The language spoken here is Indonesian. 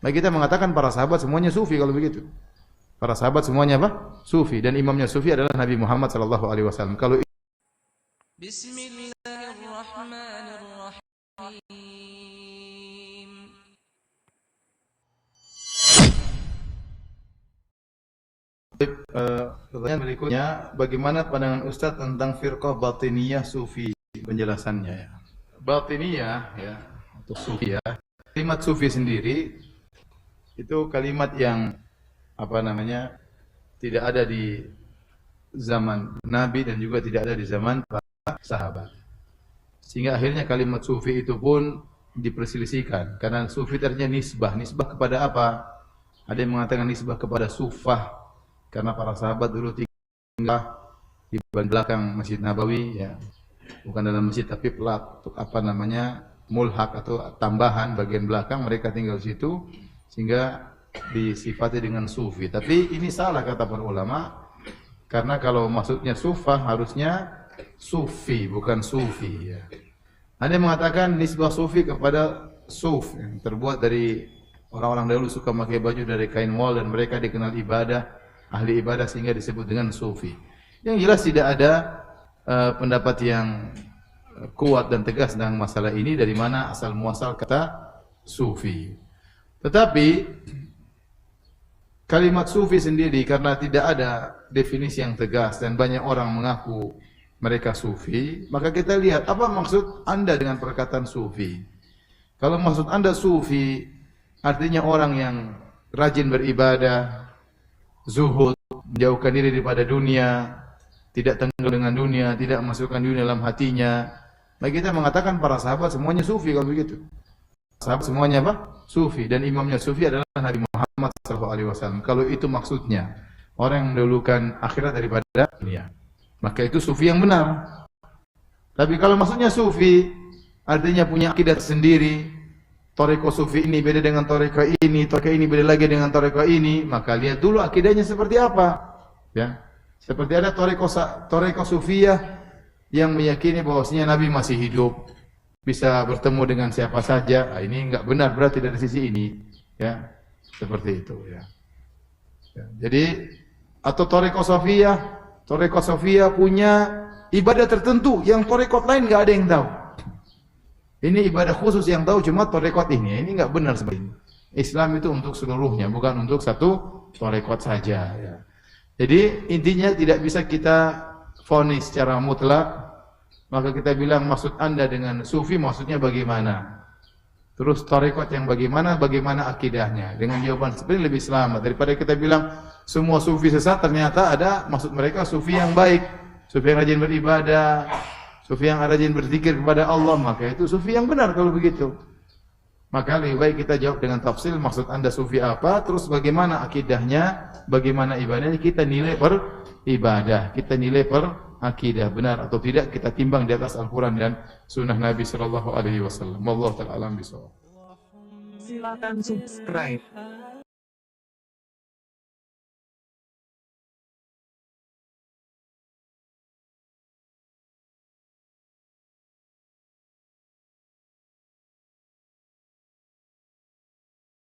Maka kita mengatakan para sahabat semuanya sufi kalau begitu. Para sahabat semuanya apa? Sufi, dan imamnya sufi adalah Nabi Muhammad sallallahu alaihi wasallam. Kalau pertanyaan berikutnya, bagaimana pandangan Ustaz tentang firqah batiniyah sufi? Penjelasannya ya. Batiniyah ya, atau sufi ya. Kalimat sufi sendiri itu kalimat yang apa namanya? Tidak ada di zaman Nabi dan juga tidak ada di zaman para sahabat. Sehingga akhirnya kalimat sufi itu pun diperselisihkan karena sufi artinya nisbah. Nisbah kepada apa? Ada yang mengatakan nisbah kepada sufah karena para sahabat dulu tinggal di belakang Masjid Nabawi ya. Bukan dalam masjid tapi apa namanya? Mulhak atau tambahan bagian belakang, mereka tinggal di situ sehingga disifati dengan sufi. Tapi ini salah kata para ulama karena kalau maksudnya sufah harusnya sufi bukan sufi ya. Ada yang mengatakan nisbah sufi kepada suf yang terbuat dari orang-orang dahulu suka memakai baju dari kain wol dan mereka dikenal ibadah, ahli ibadah sehingga disebut dengan sufi. Yang jelas tidak ada pendapat yang kuat dan tegas tentang masalah ini dari mana asal muasal kata sufi. Tetapi kalimat sufi sendiri karena tidak ada definisi yang tegas dan banyak orang mengaku mereka sufi, maka kita lihat apa maksud Anda dengan perkataan sufi. Kalau maksud Anda sufi artinya orang yang rajin beribadah, zuhud, menjauhkan diri daripada dunia, tidak tenggelam dengan dunia, tidak masukkan dunia dalam hatinya. Maka kita mengatakan para sahabat semuanya sufi kalau begitu. Sahabat semuanya apa? Sufi, dan imamnya sufi adalah Nabi Muhammad SAW. Kalau itu maksudnya, orang yang mendahulukan akhirat daripada dunia, maka itu sufi yang benar. Tapi kalau maksudnya sufi artinya punya akidah sendiri, toreko sufi ini beda dengan toreko ini beda lagi dengan toreko ini, maka lihat dulu akidahnya seperti apa. Ya, seperti ada toreko sufiyah yang meyakini bahwasanya Nabi masih hidup, bisa bertemu dengan siapa saja. Nah, ini enggak benar berarti dari sisi ini, ya. Seperti itu, ya. Ya, jadi atau toreko sofiyah punya ibadah tertentu yang torekot lain enggak ada yang tahu. Ini ibadah khusus yang tahu cuma torekot ini. Ini enggak benar seperti ini. Islam itu untuk seluruhnya, bukan untuk satu torekot saja, ya. Jadi intinya tidak bisa kita vonis secara mutlak. Maka kita bilang maksud Anda dengan sufi maksudnya bagaimana? Terus tarekat yang bagaimana akidahnya? Dengan jawaban seperti ini lebih selamat daripada kita bilang semua sufi sesat, ternyata ada maksud mereka sufi yang baik, sufi yang rajin beribadah, sufi yang rajin berzikir kepada Allah, maka itu sufi yang benar kalau begitu. Maka lebih baik kita jawab dengan tafsil maksud Anda sufi apa, terus bagaimana akidahnya, bagaimana ibadahnya, kita nilai per ibadah, kita nilai per akidah benar atau tidak, kita timbang di atas Al-Quran dan Sunnah Nabi Sallallahu Alaihi Wasallam. Wallahu ta'ala alam bisawab. Silakan subscribe